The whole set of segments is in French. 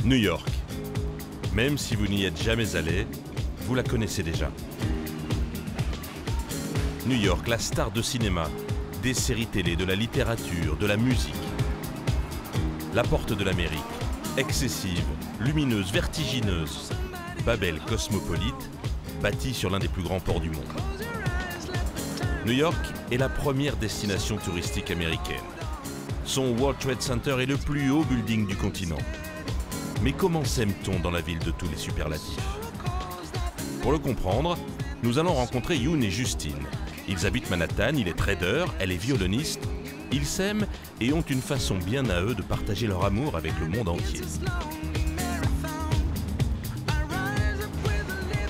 New York. Même si vous n'y êtes jamais allé, vous la connaissez déjà. New York, la star de cinéma, des séries télé, de la littérature, de la musique. La porte de l'Amérique, excessive, lumineuse, vertigineuse. Babel cosmopolite, bâtie sur l'un des plus grands ports du monde. New York est la première destination touristique américaine. Son World Trade Center est le plus haut building du continent. Mais comment s'aime-t-on dans la ville de tous les superlatifs? Pour le comprendre, nous allons rencontrer Yoon et Justine. Ils habitent Manhattan, il est trader, elle est violoniste. Ils s'aiment et ont une façon bien à eux de partager leur amour avec le monde entier.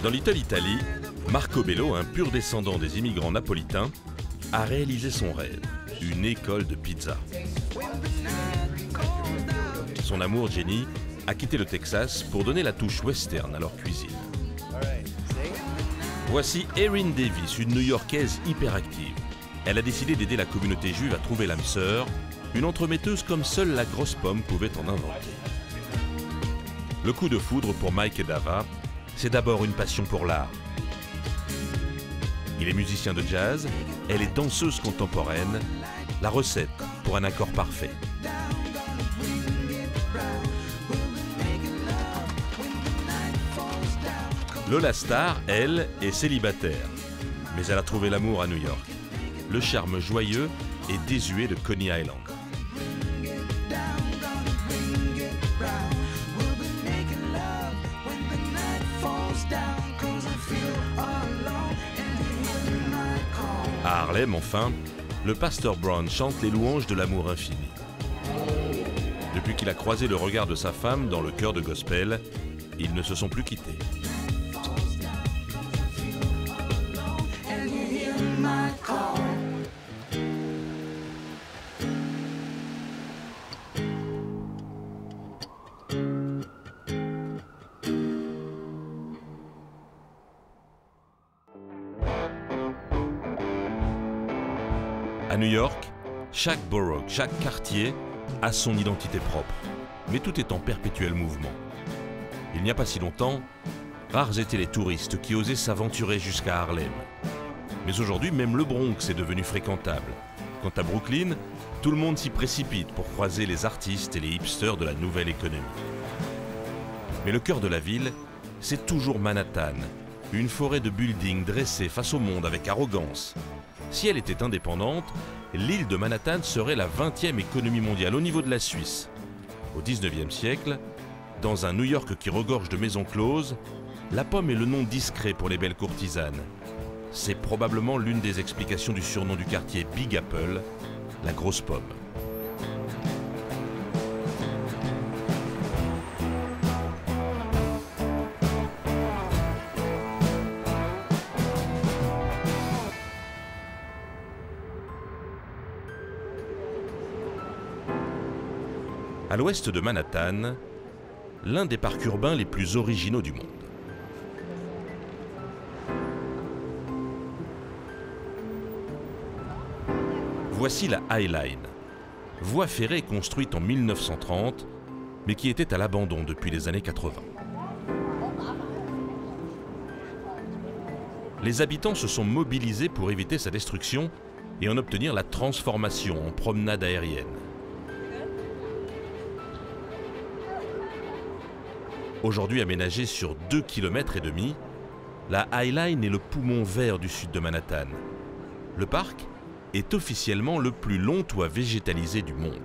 Dans Little Italy, Marco Bello, un pur descendant des immigrants napolitains, a réalisé son rêve, une école de pizza. Son amour, Jenny, a quitté le Texas pour donner la touche western à leur cuisine. Voici Erin Davis, une New-Yorkaise hyperactive. Elle a décidé d'aider la communauté juive à trouver l'âme sœur, une entremetteuse comme seule la grosse pomme pouvait en inventer. Le coup de foudre pour Mike et Dava, c'est d'abord une passion pour l'art. Il est musicien de jazz, elle est danseuse contemporaine, la recette pour un accord parfait. Lola Starr, elle, est célibataire, mais elle a trouvé l'amour à New York. Le charme joyeux et désuet de Coney Island. À Harlem, enfin, le pasteur Brown chante les louanges de l'amour infini. Depuis qu'il a croisé le regard de sa femme dans le chœur de gospel, ils ne se sont plus quittés. À New York, chaque borough, chaque quartier a son identité propre, mais tout est en perpétuel mouvement. Il n'y a pas si longtemps, rares étaient les touristes qui osaient s'aventurer jusqu'à Harlem. Mais aujourd'hui, même le Bronx est devenu fréquentable. Quant à Brooklyn, tout le monde s'y précipite pour croiser les artistes et les hipsters de la nouvelle économie. Mais le cœur de la ville, c'est toujours Manhattan, une forêt de buildings dressés face au monde avec arrogance. Si elle était indépendante, l'île de Manhattan serait la 20e économie mondiale au niveau de la Suisse. Au 19e siècle, dans un New York qui regorge de maisons closes, la pomme est le nom discret pour les belles courtisanes. C'est probablement l'une des explications du surnom du quartier Big Apple, la grosse pomme. À l'ouest de Manhattan, l'un des parcs urbains les plus originaux du monde. Voici la High Line, voie ferrée construite en 1930, mais qui était à l'abandon depuis les années 80. Les habitants se sont mobilisés pour éviter sa destruction et en obtenir la transformation en promenade aérienne. Aujourd'hui aménagée sur 2,5 km, la High Line est le poumon vert du sud de Manhattan. Le parc est officiellement le plus long toit végétalisé du monde.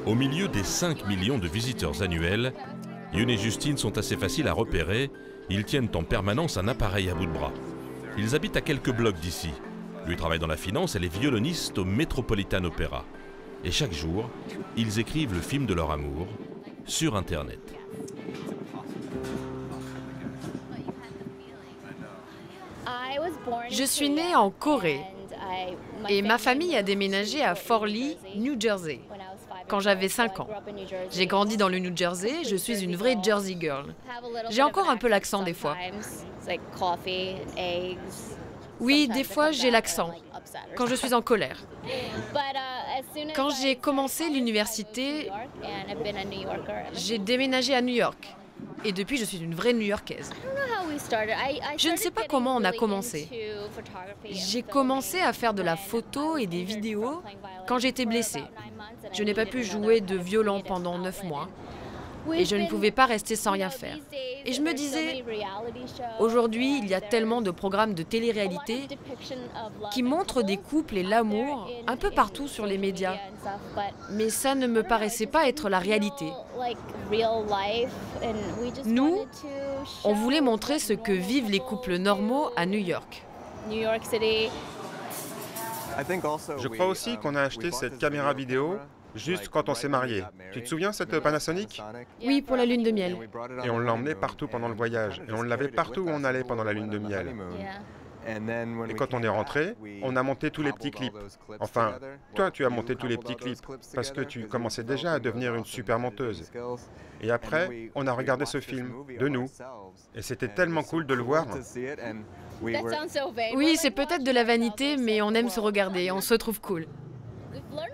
Au milieu des 5 millions de visiteurs annuels, Yoon et Justine sont assez faciles à repérer. Ils tiennent en permanence un appareil à bout de bras. Ils habitent à quelques blocs d'ici. Lui travaille dans la finance, elle est violoniste au Metropolitan Opera. Et chaque jour, ils écrivent le film de leur amour sur Internet. Je suis née en Corée Et ma famille a déménagé à Fort Lee, New Jersey, quand j'avais 5 ans. J'ai grandi dans le New Jersey, je suis une vraie Jersey girl. J'ai encore un peu l'accent des fois. Oui, des fois j'ai l'accent, quand je suis en colère. Quand j'ai commencé l'université, j'ai déménagé à New York. Et depuis, je suis une vraie New-Yorkaise. Je ne sais pas comment on a commencé. J'ai commencé à faire de la photo et des vidéos quand j'étais blessée. Je n'ai pas pu jouer de violon pendant 9 mois. Et je ne pouvais pas rester sans rien faire. Et je me disais, aujourd'hui, il y a tellement de programmes de télé-réalité qui montrent des couples et l'amour un peu partout sur les médias. Mais ça ne me paraissait pas être la réalité. Nous, on voulait montrer ce que vivent les couples normaux à New York. Je crois aussi qu'on a acheté cette caméra vidéo juste quand on s'est marié. Tu te souviens cette Panasonic? Oui, pour la lune de miel. Et on l'emmenait partout pendant le voyage. Et on l'avait partout où on allait pendant la lune de miel. Et quand on est rentré, on a monté tous les petits clips. Enfin, toi, tu as monté tous les petits clips parce que tu commençais déjà à devenir une super monteuse. Et après, on a regardé ce film, de nous. Et c'était tellement cool de le voir. Oui, c'est peut-être de la vanité, mais on aime se regarder, on se trouve cool.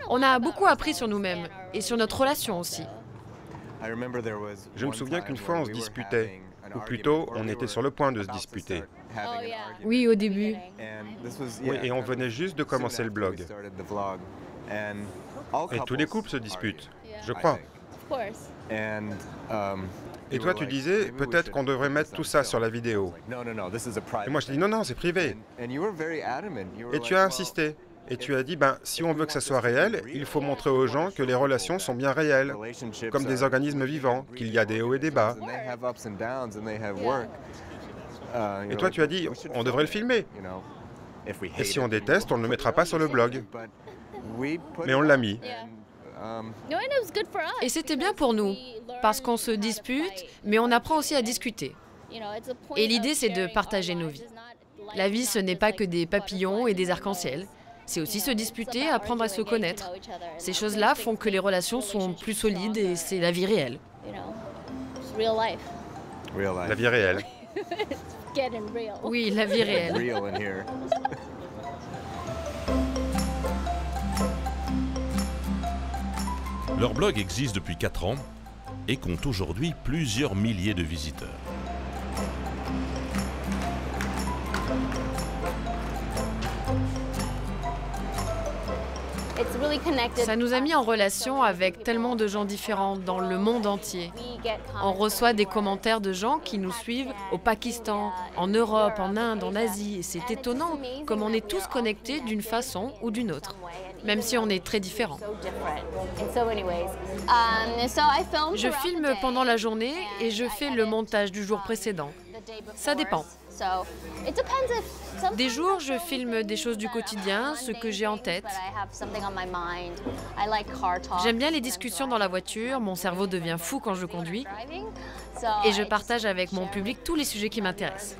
On a beaucoup appris sur nous-mêmes et sur notre relation aussi. Je me souviens qu'une fois, on se disputait. Ou plutôt, on était sur le point de se disputer. Oui, au début. Oui, et on venait juste de commencer le blog. Et tous les couples se disputent, je crois. Et toi, tu disais, peut-être qu'on devrait mettre tout ça sur la vidéo. Et moi, je dis, non, non, c'est privé. Et tu as insisté. Et tu as dit, si on veut que ça soit réel, il faut montrer aux gens que les relations sont bien réelles, comme des organismes vivants, qu'il y a des hauts et des bas. Et toi, tu as dit, on devrait le filmer. Et si on déteste, on ne le mettra pas sur le blog. Mais on l'a mis. Et c'était bien pour nous, parce qu'on se dispute, mais on apprend aussi à discuter. Et l'idée, c'est de partager nos vies. La vie, ce n'est pas que des papillons et des arcs-en-ciel. C'est aussi se disputer, apprendre à se connaître. Ces choses-là font que les relations sont plus solides et c'est la vie réelle. La vie réelle. Oui, la vie réelle. Leur blog existe depuis 4 ans et compte aujourd'hui plusieurs milliers de visiteurs. Ça nous a mis en relation avec tellement de gens différents dans le monde entier. On reçoit des commentaires de gens qui nous suivent au Pakistan, en Europe, en Inde, en Asie. Et c'est étonnant comme on est tous connectés d'une façon ou d'une autre, même si on est très différents. Je filme pendant la journée et je fais le montage du jour précédent. Ça dépend. Des jours, je filme des choses du quotidien, ce que j'ai en tête. J'aime bien les discussions dans la voiture, mon cerveau devient fou quand je conduis. Et je partage avec mon public tous les sujets qui m'intéressent.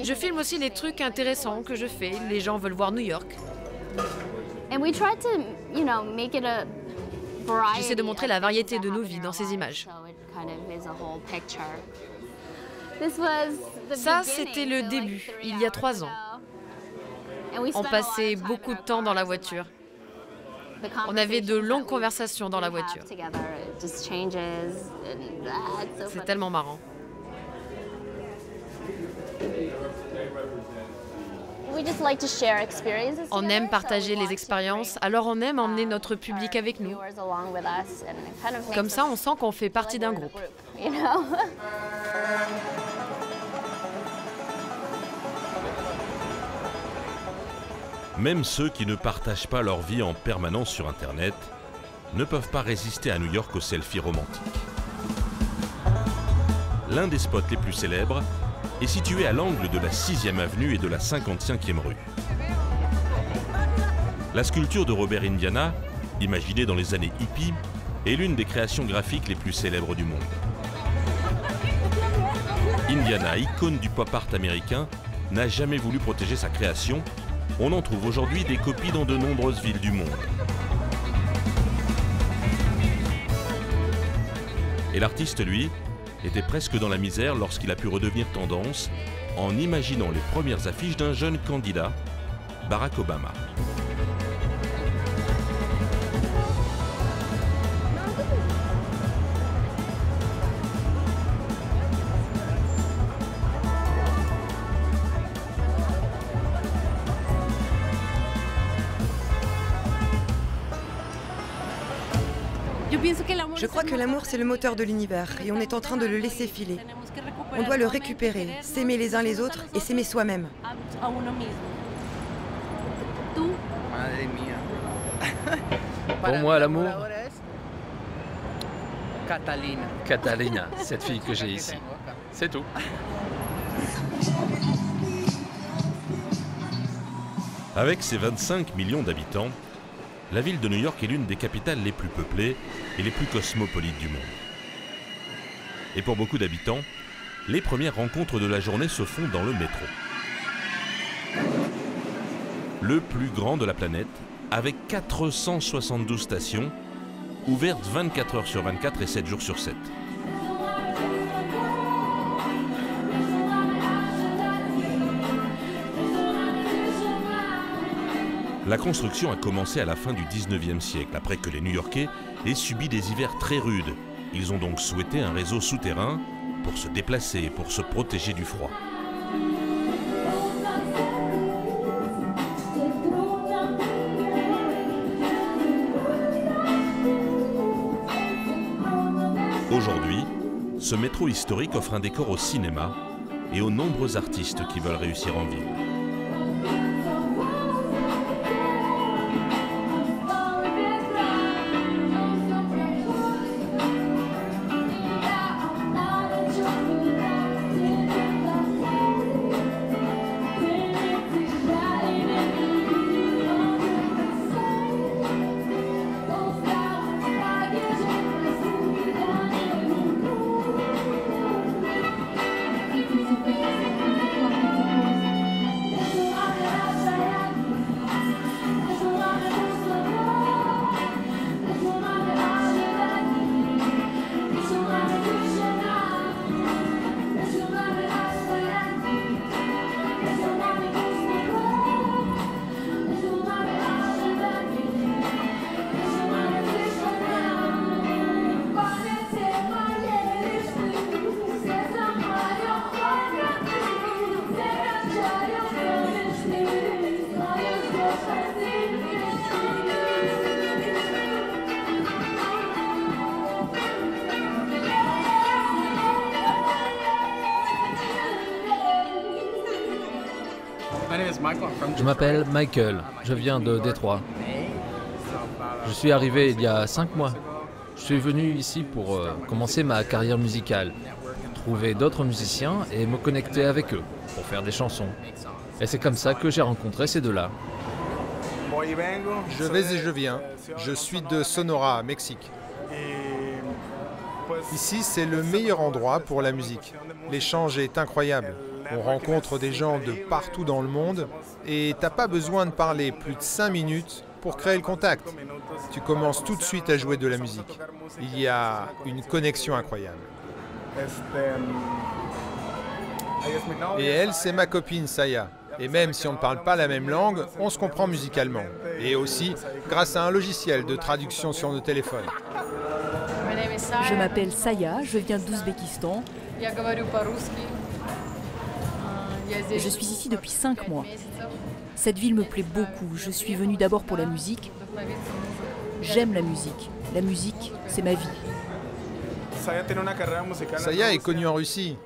Je filme aussi les trucs intéressants que je fais. Les gens veulent voir New York. J'essaie de montrer la variété de nos vies dans ces images. Ça, c'était le début, il y a 3 ans. On passait beaucoup de temps dans la voiture. On avait de longues conversations dans la voiture. C'est tellement marrant. On aime partager les expériences, alors on aime emmener notre public avec nous. Comme ça, on sent qu'on fait partie d'un groupe. Même ceux qui ne partagent pas leur vie en permanence sur Internet ne peuvent pas résister à New York aux selfies romantiques. L'un des spots les plus célèbres est situé à l'angle de la 6e avenue et de la 55e rue. La sculpture de Robert Indiana, imaginée dans les années hippies, est l'une des créations graphiques les plus célèbres du monde. Indiana, icône du pop art américain, n'a jamais voulu protéger sa création. On en trouve aujourd'hui des copies dans de nombreuses villes du monde. Et l'artiste, lui, était presque dans la misère lorsqu'il a pu redevenir tendance en imaginant les premières affiches d'un jeune candidat, Barack Obama. Je crois que l'amour, c'est le moteur de l'univers et on est en train de le laisser filer. On doit le récupérer, s'aimer les uns les autres et s'aimer soi-même. Pour moi, l'amour... Catalina, cette fille que j'ai ici. C'est tout. Avec ses 25 millions d'habitants, la ville de New York est l'une des capitales les plus peuplées et les plus cosmopolites du monde. Et pour beaucoup d'habitants, les premières rencontres de la journée se font dans le métro. Le plus grand de la planète, avec 472 stations, ouvertes 24 heures sur 24 et 7 jours sur 7. La construction a commencé à la fin du 19e siècle, après que les New-Yorkais aient subi des hivers très rudes. Ils ont donc souhaité un réseau souterrain pour se déplacer et pour se protéger du froid. Aujourd'hui, ce métro historique offre un décor au cinéma et aux nombreux artistes qui veulent réussir en ville. Je m'appelle Michael, je viens de Détroit. Je suis arrivé il y a 5 mois. Je suis venu ici pour commencer ma carrière musicale, trouver d'autres musiciens et me connecter avec eux pour faire des chansons. Et c'est comme ça que j'ai rencontré ces deux-là. Je vais et je viens. Je suis de Sonora, Mexique. Ici, c'est le meilleur endroit pour la musique. L'échange est incroyable. On rencontre des gens de partout dans le monde et t'as pas besoin de parler plus de 5 minutes pour créer le contact. Tu commences tout de suite à jouer de la musique. Il y a une connexion incroyable. Et elle, c'est ma copine Saya. Et même si on ne parle pas la même langue, on se comprend musicalement. Et aussi grâce à un logiciel de traduction sur nos téléphones. Je m'appelle Saya, je viens d'Ouzbékistan. Je suis ici depuis 5 mois. Cette ville me plaît beaucoup. Je suis venue d'abord pour la musique. J'aime la musique. La musique, c'est ma vie. Saya est connue en Russie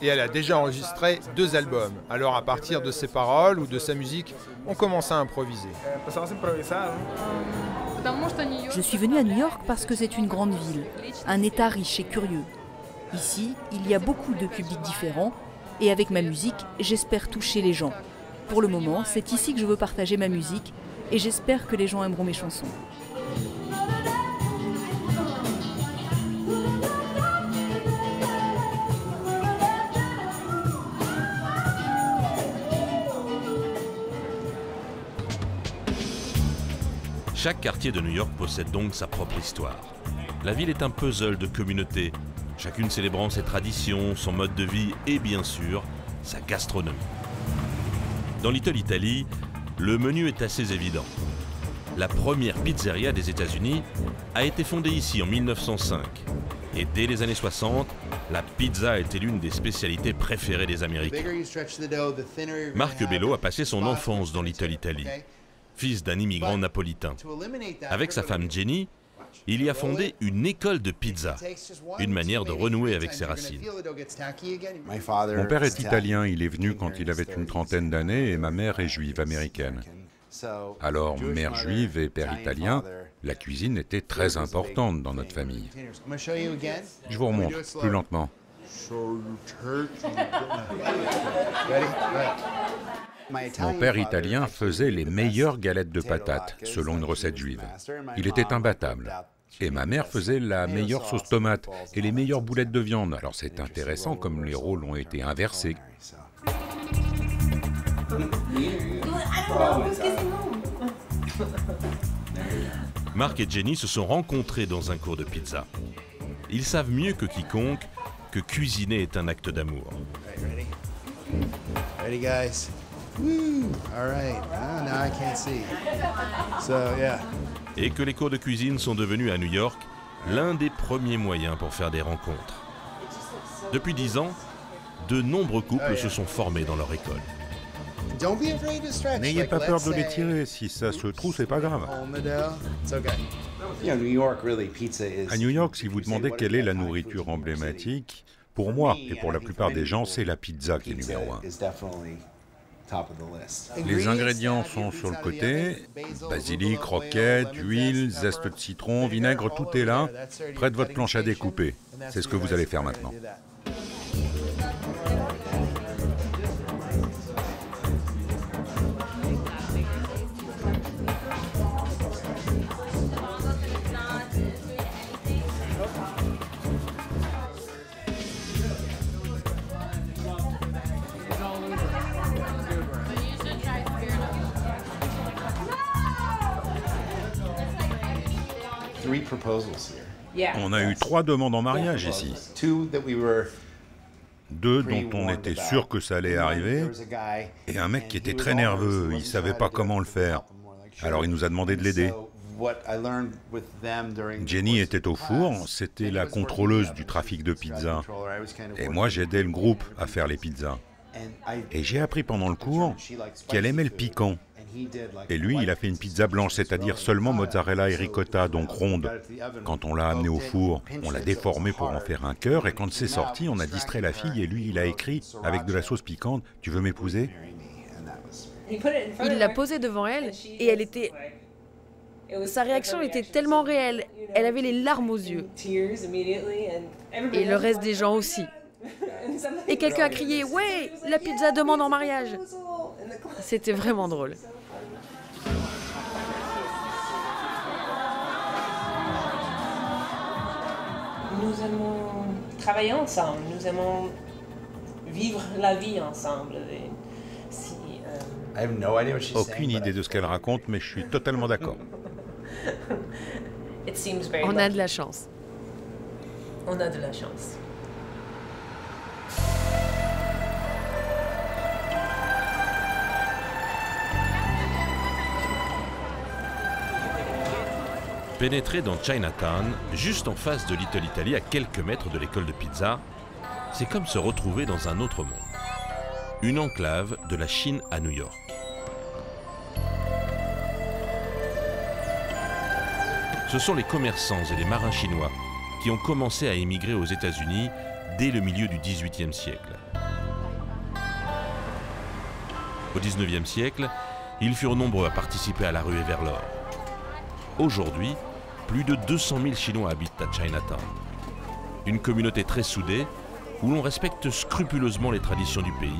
et elle a déjà enregistré 2 albums. Alors à partir de ses paroles ou de sa musique, on commence à improviser. Je suis venue à New York parce que c'est une grande ville, un État riche et curieux. Ici, il y a beaucoup de publics différents et avec ma musique, j'espère toucher les gens. Pour le moment, c'est ici que je veux partager ma musique et j'espère que les gens aimeront mes chansons. Chaque quartier de New York possède donc sa propre histoire. La ville est un puzzle de communautés, chacune célébrant ses traditions, son mode de vie et bien sûr, sa gastronomie. Dans Little Italy, le menu est assez évident. La première pizzeria des États-Unis a été fondée ici en 1905. Et dès les années 60, la pizza était l'une des spécialités préférées des Américains. Marc Bello a passé son enfance dans Little Italy, fils d'un immigrant napolitain. Avec sa femme Jenny, il y a fondé une école de pizza, une manière de renouer avec ses racines. Mon père est italien, il est venu quand il avait une trentaine d'années et ma mère est juive américaine. Alors, mère juive et père italien, la cuisine était très importante dans notre famille. Je vous remontre, plus lentement. Mon père italien faisait les meilleures galettes de patates, selon une recette juive. Il était imbattable. Et ma mère faisait la meilleure sauce tomate et les meilleures boulettes de viande. Alors c'est intéressant comme les rôles ont été inversés. Marc et Jenny se sont rencontrés dans un cours de pizza. Ils savent mieux que quiconque que cuisiner est un acte d'amour. Ready, guys? Woo! All right. Oh, now I can't see. So, yeah. Et que les cours de cuisine sont devenus à New York l'un des premiers moyens pour faire des rencontres. Depuis 10 ans, de nombreux couples se sont formés dans leur école. N'ayez pas peur de les tirer, si ça se trouve, c'est pas grave. À New York, si vous demandez quelle est la nourriture emblématique, pour moi et pour la plupart des gens, c'est la pizza qui est numéro 1. Les ingrédients sont sur le côté, basilic, roquette, huile, zeste de citron, vinaigre, tout est là, près de votre planche à découper. C'est ce que vous allez faire maintenant. On a eu 3 demandes en mariage ici. 2 dont on était sûr que ça allait arriver, et un mec qui était très nerveux, il savait pas comment le faire. Alors il nous a demandé de l'aider. Jenny était au four, c'était la contrôleuse du trafic de pizza. Et moi j'aidais le groupe à faire les pizzas. Et j'ai appris pendant le cours qu'elle aimait le piquant. Et lui, il a fait une pizza blanche, c'est-à-dire seulement mozzarella et ricotta, donc ronde. Quand on l'a amené au four, on l'a déformé pour en faire un cœur, et quand c'est sorti, on a distrait la fille, et lui, il a écrit, avec de la sauce piquante, « Tu veux m'épouser ?» Il l'a posée devant elle, et elle était... Sa réaction était tellement réelle, elle avait les larmes aux yeux. Et le reste des gens aussi. Et quelqu'un a crié « Ouais, la pizza demande en mariage !» C'était vraiment drôle. Nous aimons travailler ensemble, nous aimons vivre la vie ensemble. Aucune idée de ce qu'elle raconte, mais je suis totalement d'accord. On a de la chance. On a de la chance. Pénétrer dans Chinatown, juste en face de Little Italy, à quelques mètres de l'école de pizza, c'est comme se retrouver dans un autre monde. Une enclave de la Chine à New York. Ce sont les commerçants et les marins chinois qui ont commencé à émigrer aux États-Unis dès le milieu du XVIIIe siècle. Au XIXe siècle, ils furent nombreux à participer à la ruée vers l'or. Aujourd'hui, plus de 200 000 Chinois habitent à Chinatown. Une communauté très soudée où l'on respecte scrupuleusement les traditions du pays,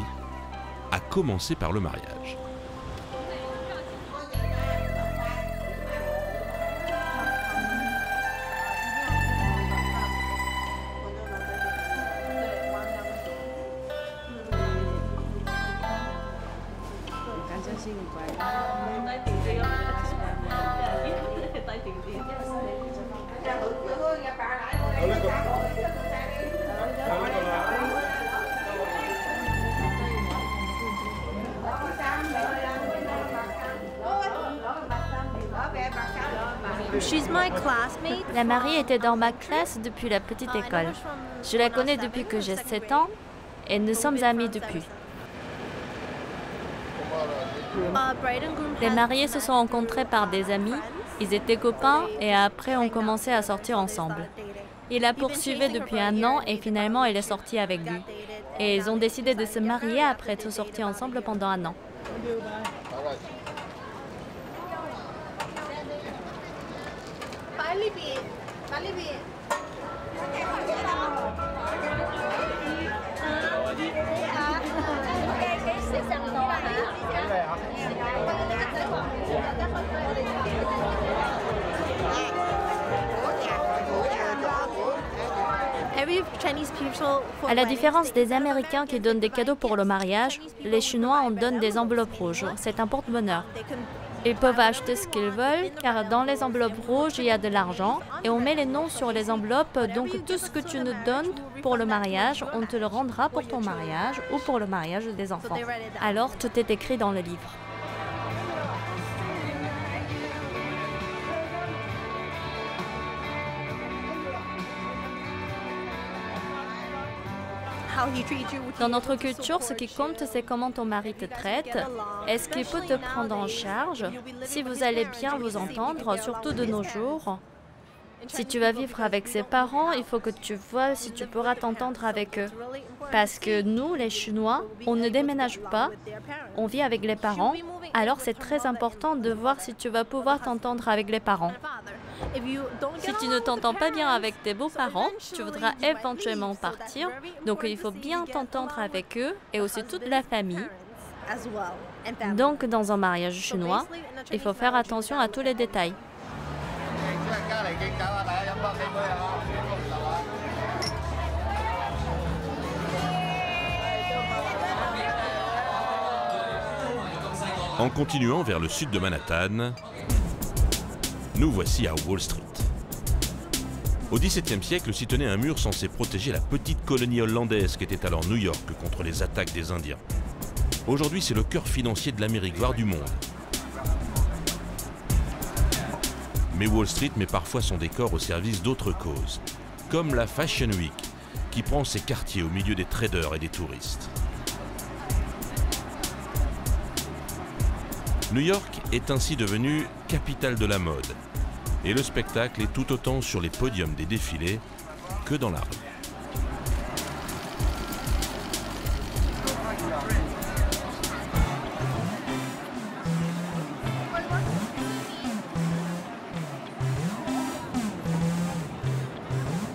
à commencer par le mariage. La mariée était dans ma classe depuis la petite école. Je la connais depuis que j'ai 7 ans et nous sommes amis depuis. Les mariés se sont rencontrés par des amis, ils étaient copains et après ont commencé à sortir ensemble. Il la poursuivait depuis 1 an et finalement elle est sortie avec lui. Et ils ont décidé de se marier après être sortis ensemble pendant 1 an. À la différence des Américains qui donnent des cadeaux pour le mariage, les Chinois en donnent des enveloppes rouges. C'est un porte-bonheur. Ils peuvent acheter ce qu'ils veulent car dans les enveloppes rouges, il y a de l'argent et on met les noms sur les enveloppes. Donc tout ce que tu nous donnes pour le mariage, on te le rendra pour ton mariage ou pour le mariage des enfants. Alors tout est écrit dans le livre. Dans notre culture, ce qui compte, c'est comment ton mari te traite. Est-ce qu'il peut te prendre en charge? Si vous allez bien vous entendre, surtout de nos jours. Si tu vas vivre avec ses parents, il faut que tu vois si tu pourras t'entendre avec eux. Parce que nous, les Chinois, on ne déménage pas, on vit avec les parents. Alors c'est très important de voir si tu vas pouvoir t'entendre avec les parents. Si tu ne t'entends pas bien avec tes beaux-parents, tu voudras éventuellement partir. Donc il faut bien t'entendre avec eux et aussi toute la famille. Donc dans un mariage chinois, il faut faire attention à tous les détails. En continuant vers le sud de Manhattan, nous voici à Wall Street. Au XVIIe siècle s'y tenait un mur censé protéger la petite colonie hollandaise qu'était alors New York contre les attaques des Indiens. Aujourd'hui, c'est le cœur financier de l'Amérique, voire du monde. Mais Wall Street met parfois son décor au service d'autres causes, comme la Fashion Week, qui prend ses quartiers au milieu des traders et des touristes. New York est ainsi devenue capitale de la mode, et le spectacle est tout autant sur les podiums des défilés que dans la rue.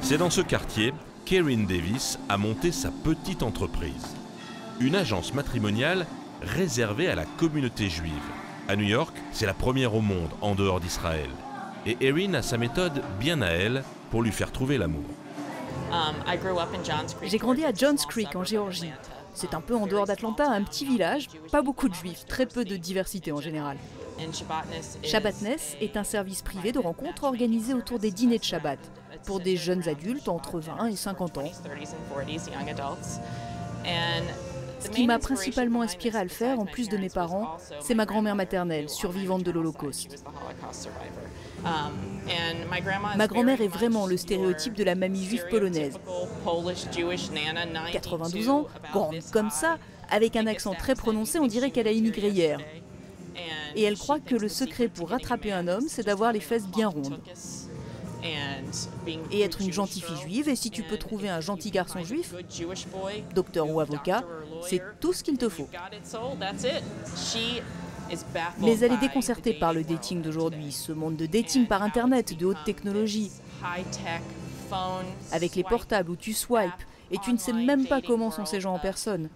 C'est dans ce quartier qu'Erin Davis a monté sa petite entreprise, une agence matrimoniale réservée à la communauté juive. À New York, c'est la première au monde en dehors d'Israël. Et Erin a sa méthode bien à elle pour lui faire trouver l'amour. J'ai grandi à Johns Creek en Géorgie. C'est un peu en dehors d'Atlanta, un petit village, pas beaucoup de juifs, très peu de diversité en général. Shabbatness est un service privé de rencontres organisé autour des dîners de Shabbat pour des jeunes adultes entre 20 et 50 ans. Ce qui m'a principalement inspiré à le faire, en plus de mes parents, c'est ma grand-mère maternelle, survivante de l'Holocauste. Ma grand-mère est vraiment le stéréotype de la mamie juive polonaise. 92 ans, grande comme ça, avec un accent très prononcé, on dirait qu'elle a immigré hier. Et elle croit que le secret pour rattraper un homme, c'est d'avoir les fesses bien rondes. Et être une gentille fille juive, et si tu peux trouver un gentil garçon juif, docteur ou avocat, c'est tout ce qu'il te faut. Mais elle est déconcertée par le dating d'aujourd'hui, ce monde de dating par Internet, de haute technologie, avec les portables où tu swipes, et tu ne sais même pas comment sont ces gens en personne.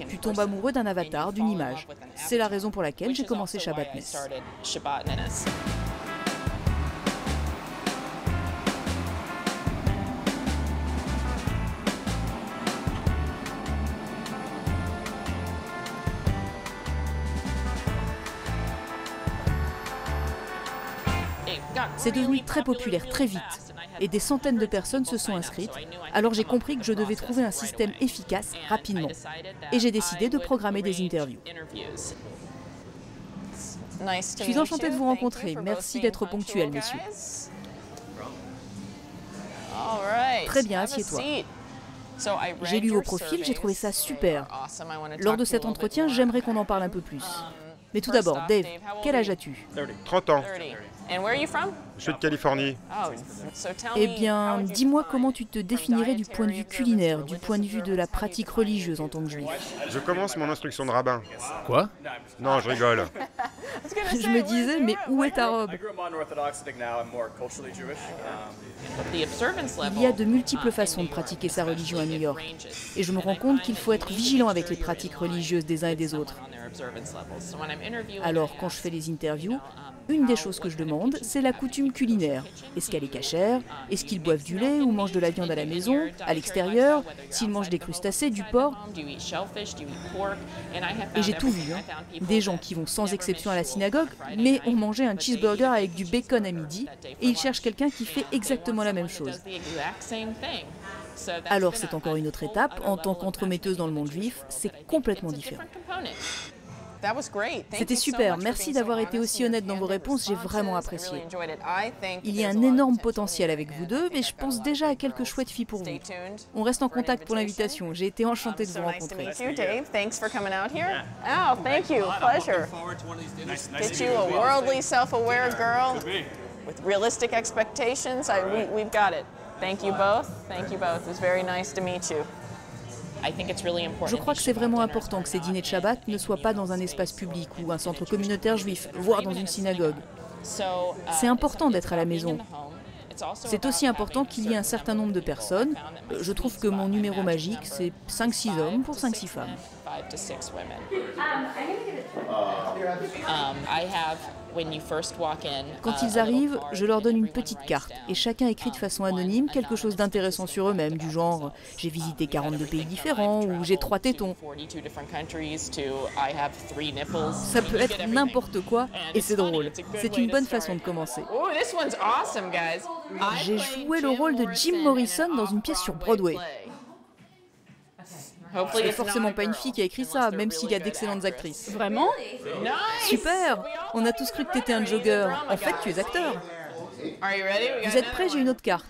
Tu tombes amoureux d'un avatar, d'une image. C'est la raison pour laquelle j'ai commencé Shabbatness. C'est devenu très populaire très vite et des centaines de personnes se sont inscrites. Alors j'ai compris que je devais trouver un système efficace rapidement et j'ai décidé de programmer des interviews. Je suis enchantée de vous rencontrer. Merci d'être ponctuels, messieurs. Très bien, assieds-toi. J'ai lu vos profils, j'ai trouvé ça super. Lors de cet entretien, j'aimerais qu'on en parle un peu plus. Mais tout d'abord, Dave, quel âge as-tu? 30 ans. Je suis de Californie. Eh bien, dis-moi comment tu te définirais du point de vue culinaire, du point de vue de la pratique religieuse en tant que juif. Je commence mon instruction de rabbin. Quoi? Non, je rigole. Je me disais, mais où est ta robe? Il y a de multiples façons de pratiquer sa religion à New York. Et je me rends compte qu'il faut être vigilant avec les pratiques religieuses des uns et des autres. Alors, quand je fais les interviews, une des choses que je demande, c'est la coutume culinaire. Est-ce qu'elle est cachère? Est-ce qu'ils boivent du lait ou mangent de la viande à la maison, à l'extérieur? S'ils mangent des crustacés, du porc? Et j'ai tout vu, hein. Des gens qui vont sans exception à la synagogue, mais ont mangé un cheeseburger avec du bacon à midi, et ils cherchent quelqu'un qui fait exactement la même chose. Alors c'est encore une autre étape. En tant qu'entremetteuse dans le monde juif, c'est complètement différent. C'était super, merci d'avoir été aussi honnête dans vos réponses, j'ai vraiment apprécié. Il y a un énorme potentiel avec vous deux, mais je pense déjà à quelques chouettes filles pour vous. On reste en contact pour l'invitation, j'ai été enchantée de vous rencontrer. Je crois que c'est vraiment important que ces dîners de Shabbat ne soient pas dans un espace public ou un centre communautaire juif, voire dans une synagogue. C'est important d'être à la maison. C'est aussi important qu'il y ait un certain nombre de personnes. Je trouve que mon numéro magique, c'est 5-6 hommes pour 5-6 femmes. Quand ils arrivent, je leur donne une petite carte et chacun écrit de façon anonyme quelque chose d'intéressant sur eux-mêmes, du genre « j'ai visité 42 pays différents » ou « j'ai 3 tétons ». Ça peut être n'importe quoi et c'est drôle. C'est une bonne façon de commencer. J'ai joué le rôle de Jim Morrison dans une pièce sur Broadway. C'est forcément pas une fille qui a écrit ça, même s'il y a d'excellentes actrices. Vraiment? Super! On a tous cru que t'étais un jogger. En fait, tu es acteur. Vous êtes prêts? J'ai une autre carte.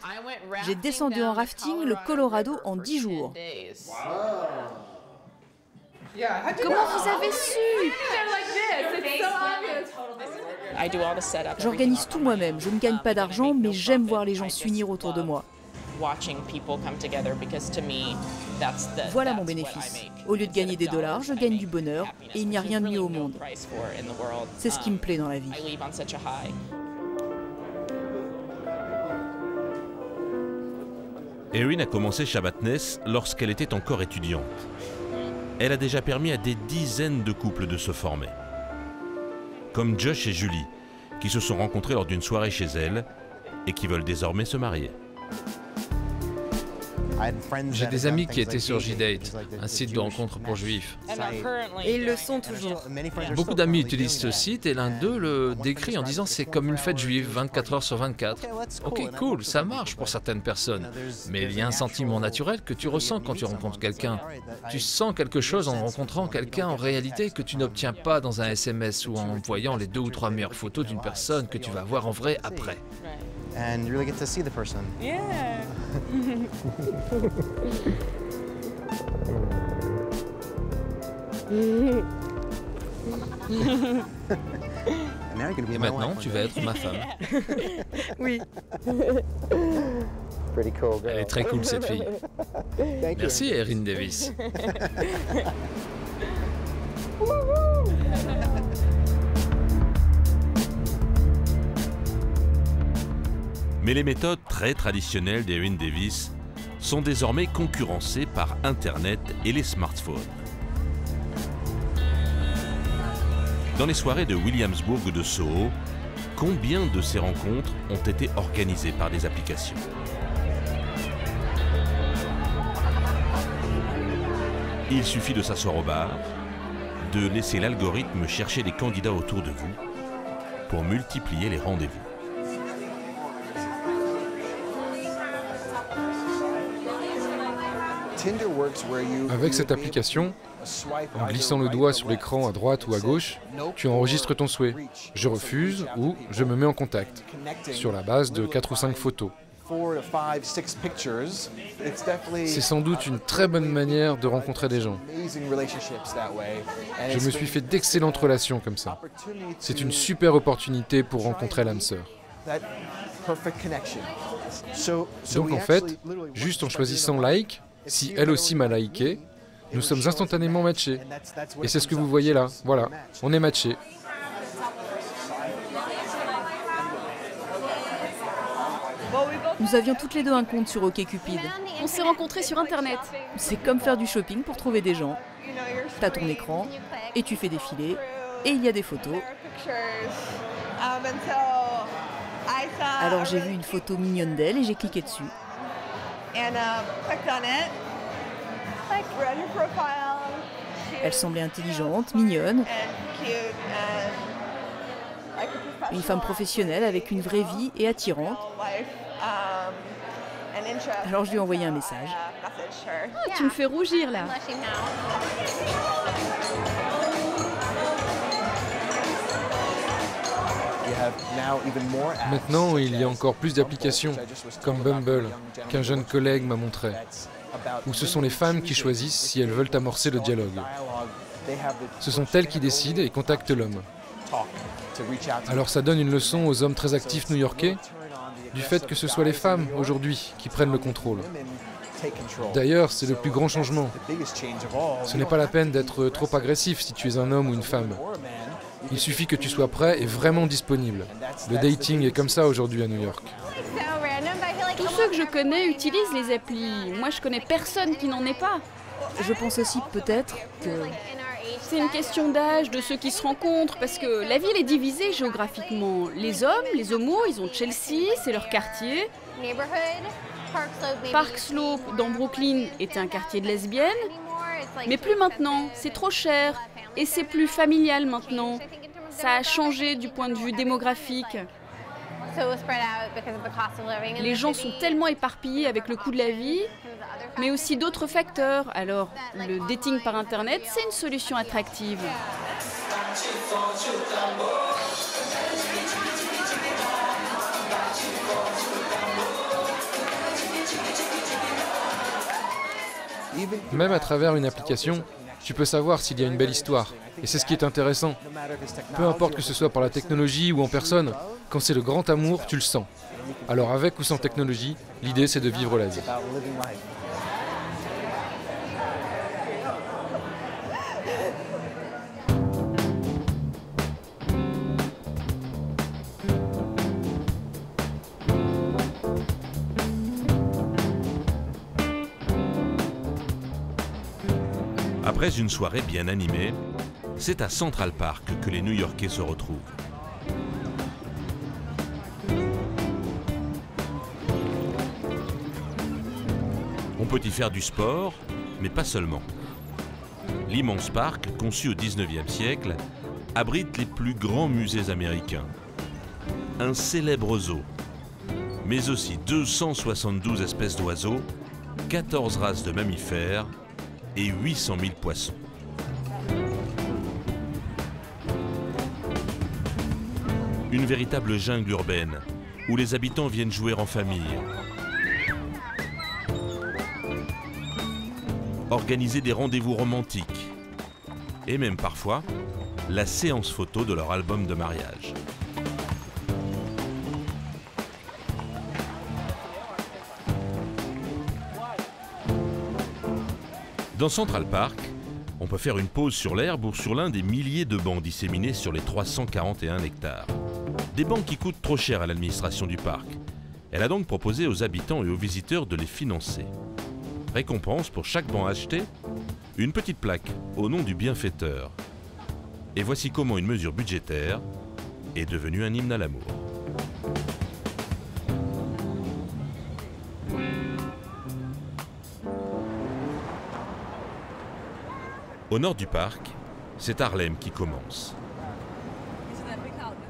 J'ai descendu en rafting le Colorado en 10 jours. Comment vous avez su? J'organise tout moi-même. Je ne gagne pas d'argent, mais j'aime voir les gens s'unir autour de moi. Voilà mon bénéfice. Au lieu de gagner des dollars, je gagne du bonheur et il n'y a rien de mieux au monde. C'est ce qui me plaît dans la vie. Erin a commencé Shabbatness lorsqu'elle était encore étudiante. Elle a déjà permis à des dizaines de couples de se former. Comme Josh et Julie, qui se sont rencontrés lors d'une soirée chez elle et qui veulent désormais se marier. J'ai des amis qui étaient sur J-Date, un site de rencontres pour juifs. Et ils le sont toujours. Beaucoup d'amis utilisent ce site et l'un d'eux le décrit en disant c'est comme une fête juive, 24 heures sur 24. Ok, cool, ça marche pour certaines personnes. Mais il y a un sentiment naturel que tu ressens quand tu rencontres quelqu'un. Tu sens quelque chose en rencontrant quelqu'un en réalité que tu n'obtiens pas dans un SMS ou en voyant les 2 ou 3 meilleures photos d'une personne que tu vas voir en vrai après. And you really get to see the person. Yeah. Et maintenant, tu vas être ma femme. Oui. Elle est très cool, cette fille. Merci, Erin Davis. Mais les méthodes très traditionnelles d'Erin Davis sont désormais concurrencées par Internet et les smartphones. Dans les soirées de Williamsburg ou de Soho, combien de ces rencontres ont été organisées par des applications? Il suffit de s'asseoir au bar, de laisser l'algorithme chercher des candidats autour de vous pour multiplier les rendez-vous. Avec cette application, en glissant le doigt sur l'écran à droite ou à gauche, tu enregistres ton souhait. Je refuse ou je me mets en contact, sur la base de 4 ou 5 photos. C'est sans doute une très bonne manière de rencontrer des gens. Je me suis fait d'excellentes relations comme ça. C'est une super opportunité pour rencontrer l'âme sœur. Donc en fait, juste en choisissant like, si elle aussi m'a liké, nous sommes instantanément matchés. Et c'est ce que vous voyez là. Voilà, on est matchés. Nous avions toutes les deux un compte sur OkCupid. On s'est rencontrés sur Internet. C'est comme faire du shopping pour trouver des gens. T'as ton écran, et tu fais défiler, et il y a des photos. Alors j'ai vu une photo mignonne d'elle et j'ai cliqué dessus. Elle semblait intelligente, mignonne. Une femme professionnelle avec une vraie vie et attirante. Alors je lui ai envoyé un message. Oh, tu me fais rougir là. Maintenant, il y a encore plus d'applications, comme Bumble, qu'un jeune collègue m'a montré, où ce sont les femmes qui choisissent si elles veulent amorcer le dialogue. Ce sont elles qui décident et contactent l'homme. Alors ça donne une leçon aux hommes très actifs new-yorkais du fait que ce soit les femmes, aujourd'hui, qui prennent le contrôle. D'ailleurs, c'est le plus grand changement. Ce n'est pas la peine d'être trop agressif si tu es un homme ou une femme. Il suffit que tu sois prêt et vraiment disponible. Le dating est comme ça aujourd'hui à New York. Tous ceux que je connais utilisent les applis. Moi, je connais personne qui n'en est pas. Je pense aussi peut-être que... C'est une question d'âge, de ceux qui se rencontrent, parce que la ville est divisée géographiquement. Les hommes, les homos, ils ont Chelsea, c'est leur quartier. Park Slope, dans Brooklyn, était un quartier de lesbiennes. Mais plus maintenant, c'est trop cher. Et c'est plus familial maintenant. Ça a changé du point de vue démographique. Les gens sont tellement éparpillés avec le coût de la vie, mais aussi d'autres facteurs. Alors, le dating par Internet, c'est une solution attractive. Même à travers une application, tu peux savoir s'il y a une belle histoire. Et c'est ce qui est intéressant. Peu importe que ce soit par la technologie ou en personne, quand c'est le grand amour, tu le sens. Alors avec ou sans technologie, l'idée c'est de vivre la vie. Après une soirée bien animée, c'est à Central Park que les New-Yorkais se retrouvent. On peut y faire du sport, mais pas seulement. L'immense parc, conçu au 19e siècle, abrite les plus grands musées américains. Un célèbre zoo, mais aussi 272 espèces d'oiseaux, 14 races de mammifères et 800 000 poissons. Une véritable jungle urbaine, où les habitants viennent jouer en famille, organiser des rendez-vous romantiques, et même parfois, la séance photo de leur album de mariage. Dans Central Park, on peut faire une pause sur l'herbe ou sur l'un des milliers de bancs disséminés sur les 341 hectares. Des bancs qui coûtent trop cher à l'administration du parc. Elle a donc proposé aux habitants et aux visiteurs de les financer. Récompense pour chaque banc acheté, une petite plaque au nom du bienfaiteur. Et voici comment une mesure budgétaire est devenue un hymne à l'amour. Au nord du parc, c'est Harlem qui commence.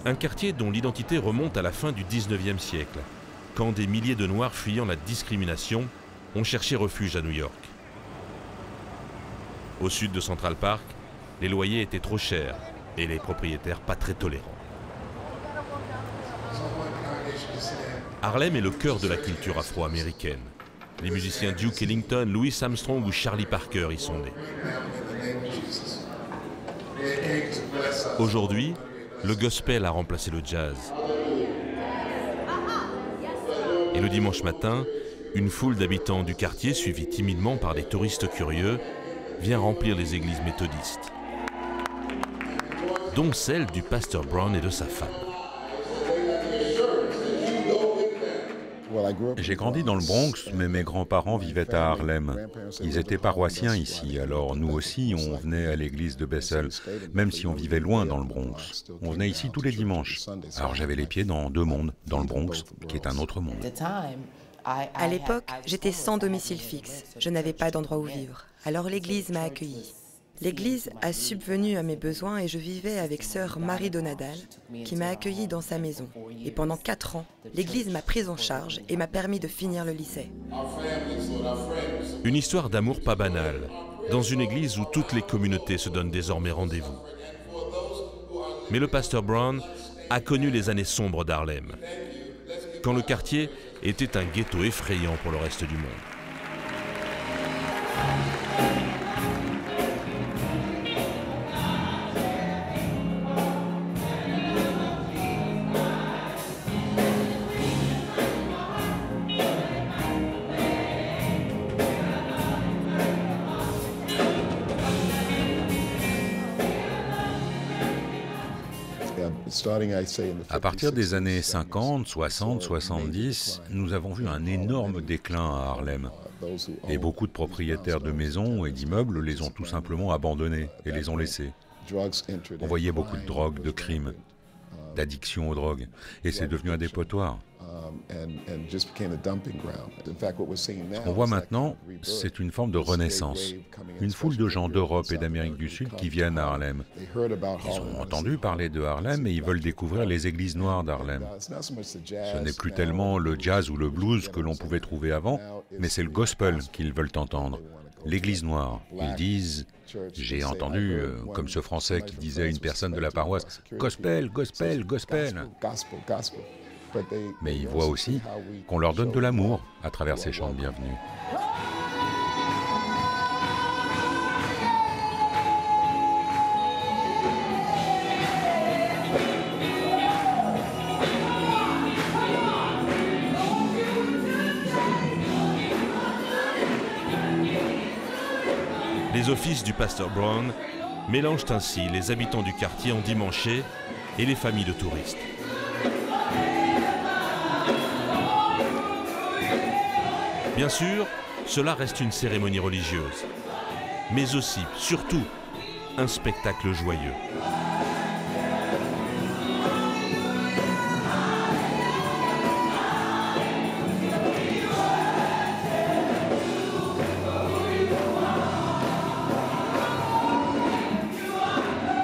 Un quartier dont l'identité remonte à la fin du 19e siècle, quand des milliers de Noirs fuyant la discrimination ont cherché refuge à New York. Au sud de Central Park, les loyers étaient trop chers et les propriétaires pas très tolérants. Harlem est le cœur de la culture afro-américaine. Les musiciens Duke Ellington, Louis Armstrong ou Charlie Parker y sont nés. Aujourd'hui, le gospel a remplacé le jazz. Et le dimanche matin, une foule d'habitants du quartier, suivie timidement par des touristes curieux, vient remplir les églises méthodistes, dont celle du pasteur Brown et de sa femme. J'ai grandi dans le Bronx, mais mes grands-parents vivaient à Harlem. Ils étaient paroissiens ici, alors nous aussi, on venait à l'église de Bethel, même si on vivait loin dans le Bronx. On venait ici tous les dimanches. Alors j'avais les pieds dans deux mondes, dans le Bronx, qui est un autre monde. À l'époque, j'étais sans domicile fixe. Je n'avais pas d'endroit où vivre. Alors l'église m'a accueilli. L'église a subvenu à mes besoins et je vivais avec sœur Marie Donadal, qui m'a accueilli dans sa maison. Et pendant 4 ans, l'église m'a prise en charge et m'a permis de finir le lycée. Une histoire d'amour pas banale, dans une église où toutes les communautés se donnent désormais rendez-vous. Mais le pasteur Brown a connu les années sombres d'Harlem, quand le quartier était un ghetto effrayant pour le reste du monde. À partir des années 50, 60, 70, nous avons vu un énorme déclin à Harlem. Et beaucoup de propriétaires de maisons et d'immeubles les ont tout simplement abandonnés et les ont laissés. On voyait beaucoup de drogue, de crimes, d'addiction aux drogues. Et c'est devenu un dépotoir. Ce qu'on voit maintenant, c'est une forme de renaissance. Une foule de gens d'Europe et d'Amérique du Sud qui viennent à Harlem. Ils ont entendu parler de Harlem et ils veulent découvrir les églises noires d'Harlem. Ce n'est plus tellement le jazz ou le blues que l'on pouvait trouver avant, mais c'est le gospel qu'ils veulent entendre. L'église noire. Ils disent... J'ai entendu, comme ce Français qui disait à une personne de la paroisse, « Gospel, gospel, gospel ». Mais ils voient aussi qu'on leur donne de l'amour à travers ces chants de bienvenue. Les offices du pasteur Brown mélangent ainsi les habitants du quartier endimanchés et les familles de touristes. Bien sûr, cela reste une cérémonie religieuse, mais aussi, surtout, un spectacle joyeux.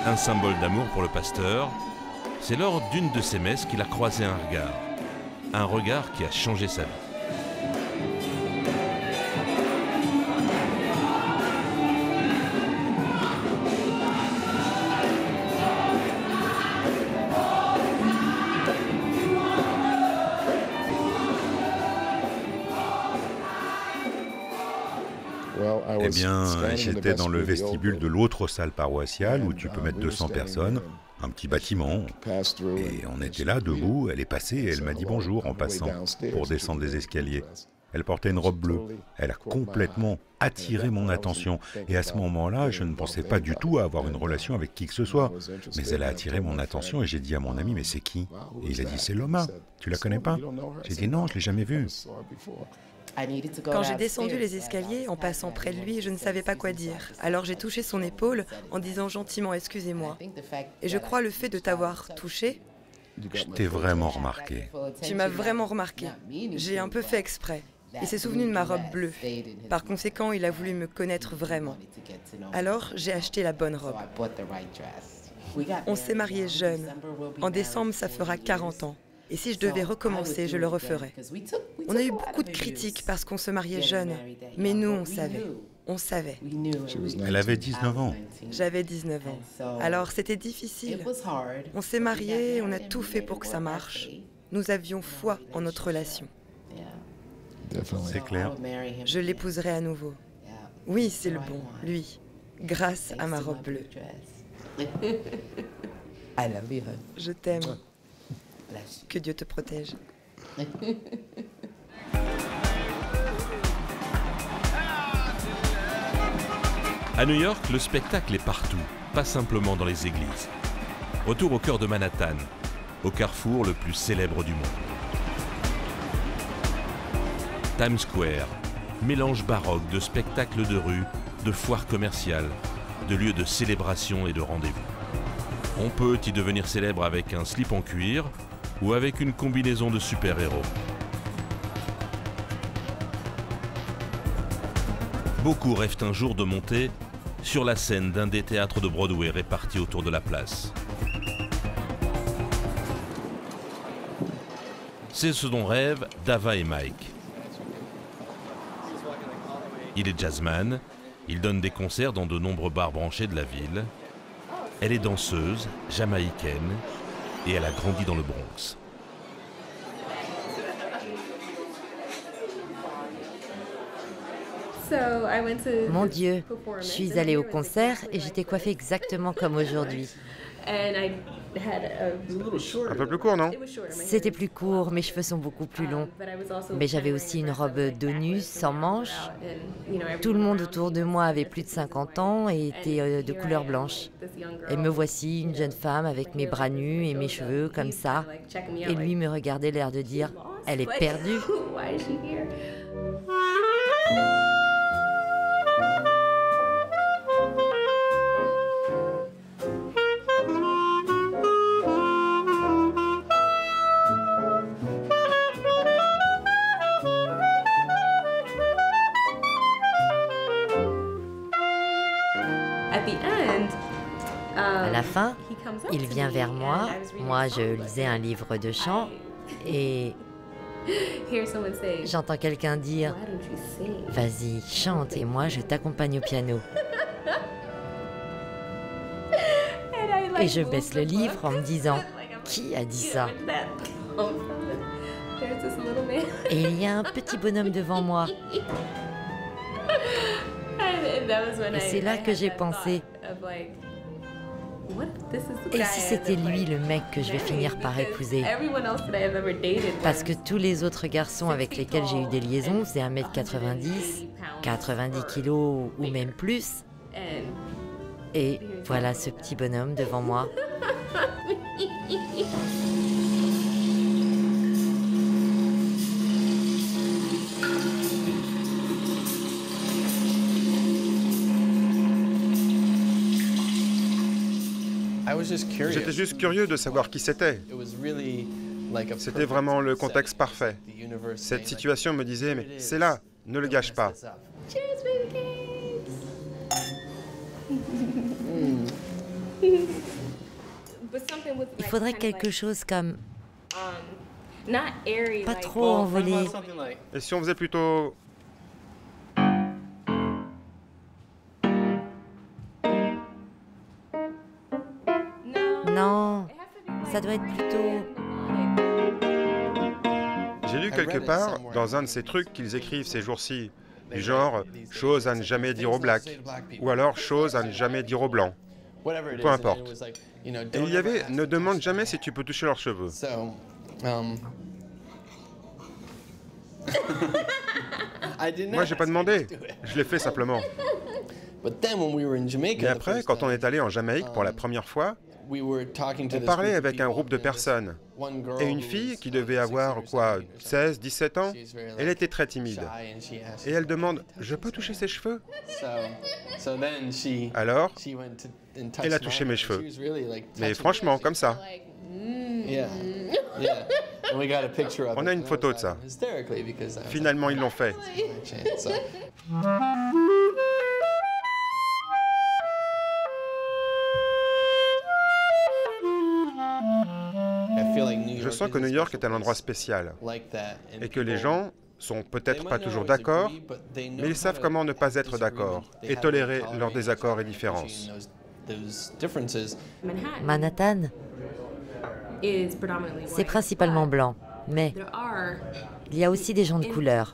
Un symbole d'amour pour le pasteur, c'est lors d'une de ses messes qu'il a croisé un regard qui a changé sa vie. Eh bien, j'étais dans le vestibule de l'autre salle paroissiale où tu peux mettre 200 personnes, un petit bâtiment. Et on était là, debout, elle est passée et elle m'a dit bonjour en passant pour descendre les escaliers. Elle portait une robe bleue. Elle a complètement attiré mon attention. Et à ce moment-là, je ne pensais pas du tout à avoir une relation avec qui que ce soit. Mais elle a attiré mon attention et j'ai dit à mon ami, mais c'est qui? Et il a dit, c'est Loma. Tu la connais pas? J'ai dit, non, je l'ai jamais vue. Quand j'ai descendu les escaliers, en passant près de lui, je ne savais pas quoi dire. Alors j'ai touché son épaule en disant gentiment « excusez-moi ». Et je crois le fait de t'avoir touché... Je t'ai vraiment remarqué. Tu m'as vraiment remarqué. J'ai un peu fait exprès. Il s'est souvenu de ma robe bleue. Par conséquent, il a voulu me connaître vraiment. Alors, j'ai acheté la bonne robe. On s'est mariés jeunes. En décembre, ça fera 40 ans. Et si je devais recommencer, je le referais. On a eu beaucoup de critiques parce qu'on se mariait jeunes, mais nous, on savait. On savait. Elle avait 19 ans. J'avais 19 ans. Alors c'était difficile. On s'est mariés, on a tout fait pour que ça marche. Nous avions foi en notre relation. C'est clair. Je l'épouserai à nouveau. Oui, c'est le bon, lui, grâce à ma robe bleue. Je t'aime. Que Dieu te protège. À New York, le spectacle est partout, pas simplement dans les églises. Retour au cœur de Manhattan, au carrefour le plus célèbre du monde. Times Square, mélange baroque de spectacles de rue, de foires commerciales, de lieux de célébration et de rendez-vous. On peut y devenir célèbre avec un slip en cuir ou avec une combinaison de super-héros. Beaucoup rêvent un jour de monter sur la scène d'un des théâtres de Broadway répartis autour de la place. C'est ce dont rêvent Dava et Mike. Il est jazzman, il donne des concerts dans de nombreux bars branchés de la ville. Elle est danseuse, jamaïcaine, et elle a grandi dans le Bronx. Mon Dieu, je suis allée au concert et j'étais coiffée exactement comme aujourd'hui. Un peu plus court, non? C'était plus court, mes cheveux sont beaucoup plus longs. Mais j'avais aussi une robe dos nu, sans manches. Tout le monde autour de moi avait plus de 50 ans et était de couleur blanche. Et me voici, une jeune femme avec mes bras nus et mes cheveux comme ça. Et lui me regardait, l'air de dire « Elle est perdue ». À la fin, il vient vers moi. Moi, je lisais un livre de chant et j'entends quelqu'un dire « Vas-y, chante et moi, je t'accompagne au piano ». Et je baisse le livre en me disant « Qui a dit ça ?» Et il y a un petit bonhomme devant moi. Et c'est là que j'ai pensé, et si c'était lui le mec que je vais finir par épouser? Parce que tous les autres garçons avec lesquels j'ai eu des liaisons faisaient 1m90, 90 kilos ou même plus. Et voilà ce petit bonhomme devant moi. J'étais juste curieux de savoir qui c'était. C'était vraiment le contexte parfait. Cette situation me disait, mais c'est là, ne le gâche pas. Il faudrait quelque chose comme... pas trop envolé. Et si on faisait plutôt... Non, ça doit être plutôt... J'ai lu quelque part, dans un de ces trucs qu'ils écrivent ces jours-ci, du genre « chose à ne jamais dire aux blacks » ou alors « chose à ne jamais dire aux blancs », peu importe. Et il y avait « ne demande jamais si tu peux toucher leurs cheveux ». Moi, j'ai pas demandé, je l'ai fait simplement. Et après, quand on est allé en Jamaïque pour la première fois, on parlait avec un groupe de personnes. Et une fille qui devait avoir, quoi, 16, 17 ans, elle était très timide. Et elle demande « Je peux toucher ses cheveux ?» Alors, elle a touché mes cheveux. Mais franchement, comme ça. On a une photo de ça. Finalement, ils l'ont fait. Je sens que New York est un endroit spécial et que les gens sont peut-être pas toujours d'accord, mais ils savent comment ne pas être d'accord et tolérer leurs désaccords et différences. Manhattan, c'est principalement blanc, mais il y a aussi des gens de couleur,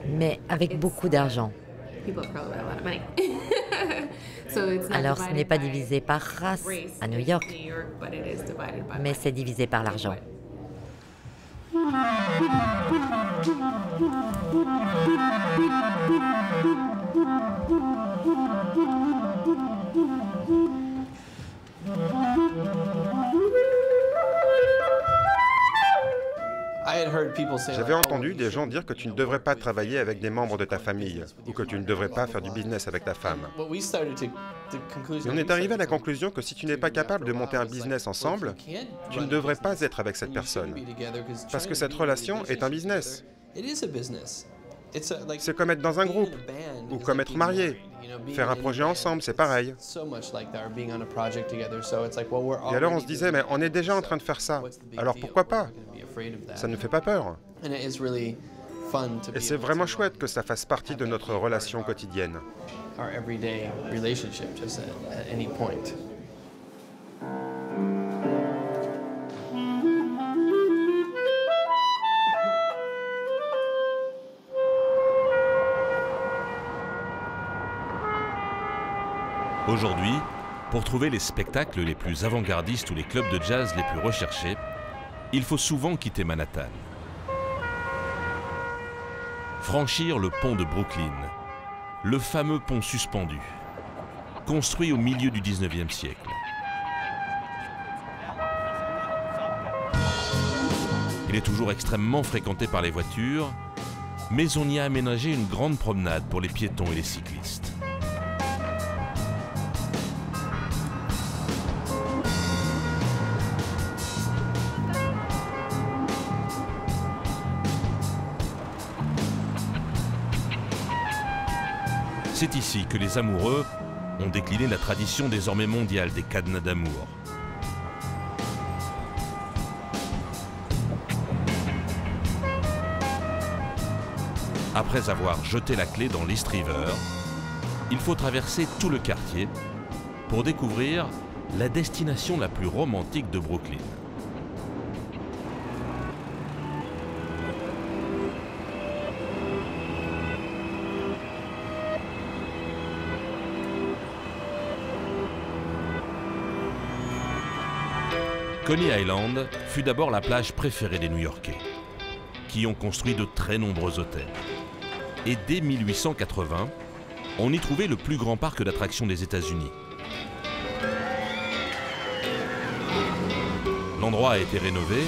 mais avec beaucoup d'argent. Alors ce n'est pas divisé par race à New York, mais c'est divisé par l'argent. J'avais entendu des gens dire que tu ne devrais pas travailler avec des membres de ta famille ou que tu ne devrais pas faire du business avec ta femme. Et on est arrivé à la conclusion que si tu n'es pas capable de monter un business ensemble, tu ne devrais pas être avec cette personne. Parce que cette relation est un business. C'est comme être dans un groupe ou comme être marié. Faire un projet ensemble, c'est pareil. Et alors on se disait, mais on est déjà en train de faire ça, alors pourquoi pas? Ça ne fait pas peur. Et c'est vraiment chouette que ça fasse partie de notre relation quotidienne. Aujourd'hui, pour trouver les spectacles les plus avant-gardistes ou les clubs de jazz les plus recherchés, il faut souvent quitter Manhattan. Franchir le pont de Brooklyn, le fameux pont suspendu, construit au milieu du 19e siècle. Il est toujours extrêmement fréquenté par les voitures, mais on y a aménagé une grande promenade pour les piétons et les cyclistes. C'est ici que les amoureux ont décliné la tradition désormais mondiale des cadenas d'amour. Après avoir jeté la clé dans l'East River, il faut traverser tout le quartier pour découvrir la destination la plus romantique de Brooklyn. Coney Island fut d'abord la plage préférée des New-Yorkais, qui ont construit de très nombreux hôtels. Et dès 1880, on y trouvait le plus grand parc d'attractions des États-Unis. L'endroit a été rénové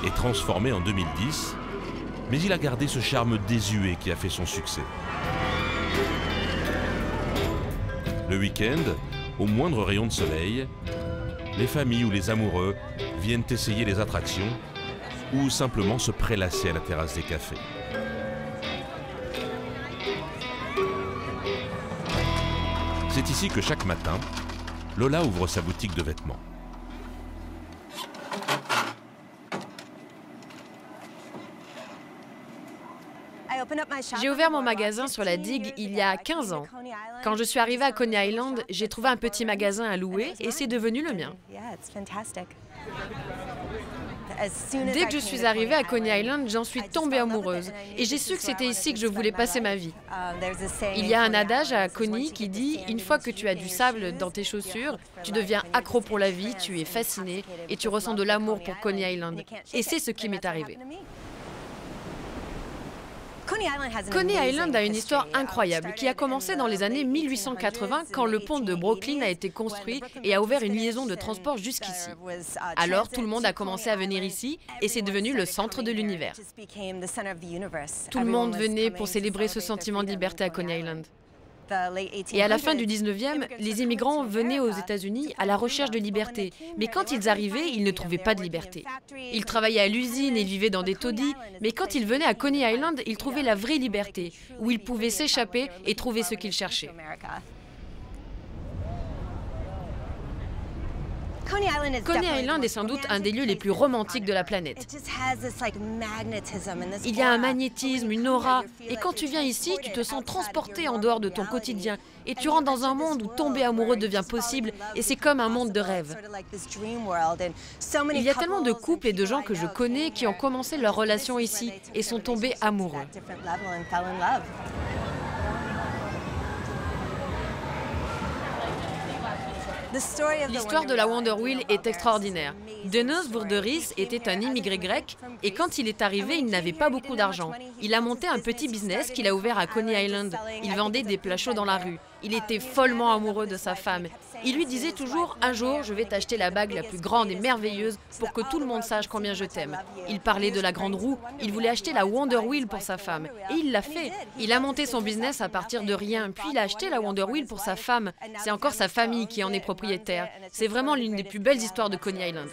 et transformé en 2010, mais il a gardé ce charme désuet qui a fait son succès. Le week-end, au moindre rayon de soleil, les familles ou les amoureux viennent essayer les attractions ou simplement se prélasser à la terrasse des cafés. C'est ici que chaque matin, Lola ouvre sa boutique de vêtements. J'ai ouvert mon magasin sur la digue il y a 15 ans. Quand je suis arrivée à Coney Island, j'ai trouvé un petit magasin à louer et c'est devenu le mien. Dès que je suis arrivée à Coney Island, j'en suis tombée amoureuse et j'ai su que c'était ici que je voulais passer ma vie. Il y a un adage à Coney qui dit « Une fois que tu as du sable dans tes chaussures, tu deviens accro pour la vie, tu es fasciné et tu ressens de l'amour pour Coney Island. » Et c'est ce qui m'est arrivé. Coney Island a une histoire incroyable qui a commencé dans les années 1880 quand le pont de Brooklyn a été construit et a ouvert une liaison de transport jusqu'ici. Alors tout le monde a commencé à venir ici et c'est devenu le centre de l'univers. Tout le monde venait pour célébrer ce sentiment de liberté à Coney Island. Et à la fin du 19e, les immigrants venaient aux États-Unis à la recherche de liberté. Mais quand ils arrivaient, ils ne trouvaient pas de liberté. Ils travaillaient à l'usine et vivaient dans des taudis. Mais quand ils venaient à Coney Island, ils trouvaient la vraie liberté, où ils pouvaient s'échapper et trouver ce qu'ils cherchaient. Coney Island est sans doute un des lieux les plus romantiques de la planète. Il y a un magnétisme, une aura, et quand tu viens ici, tu te sens transporté en dehors de ton quotidien, et tu rentres dans un monde où tomber amoureux devient possible, et c'est comme un monde de rêve. Il y a tellement de couples et de gens que je connais qui ont commencé leur relation ici, et sont tombés amoureux. L'histoire de la Wonder Wheel est extraordinaire. Denos Vourderis était un immigré grec et quand il est arrivé, il n'avait pas beaucoup d'argent. Il a monté un petit business qu'il a ouvert à Coney Island. Il vendait des plats chauds dans la rue. Il était follement amoureux de sa femme. Il lui disait toujours « Un jour, je vais t'acheter la bague la plus grande et merveilleuse pour que tout le monde sache combien je t'aime. » Il parlait de la grande roue. Il voulait acheter la Wonder Wheel pour sa femme. Et il l'a fait. Il a monté son business à partir de rien. Puis il a acheté la Wonder Wheel pour sa femme. C'est encore sa famille qui en est propriétaire. C'est vraiment l'une des plus belles histoires de Coney Island.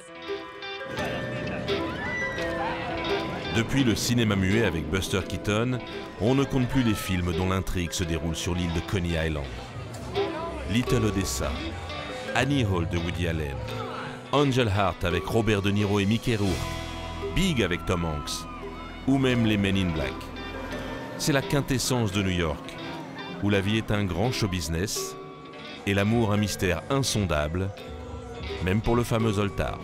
Depuis le cinéma muet avec Buster Keaton, on ne compte plus les films dont l'intrigue se déroule sur l'île de Coney Island. Little Odessa, Annie Hall de Woody Allen, Angel Heart avec Robert De Niro et Mickey Rourke, Big avec Tom Hanks, ou même les Men in Black. C'est la quintessence de New York, où la vie est un grand show business et l'amour un mystère insondable, même pour le fameux Zoltar.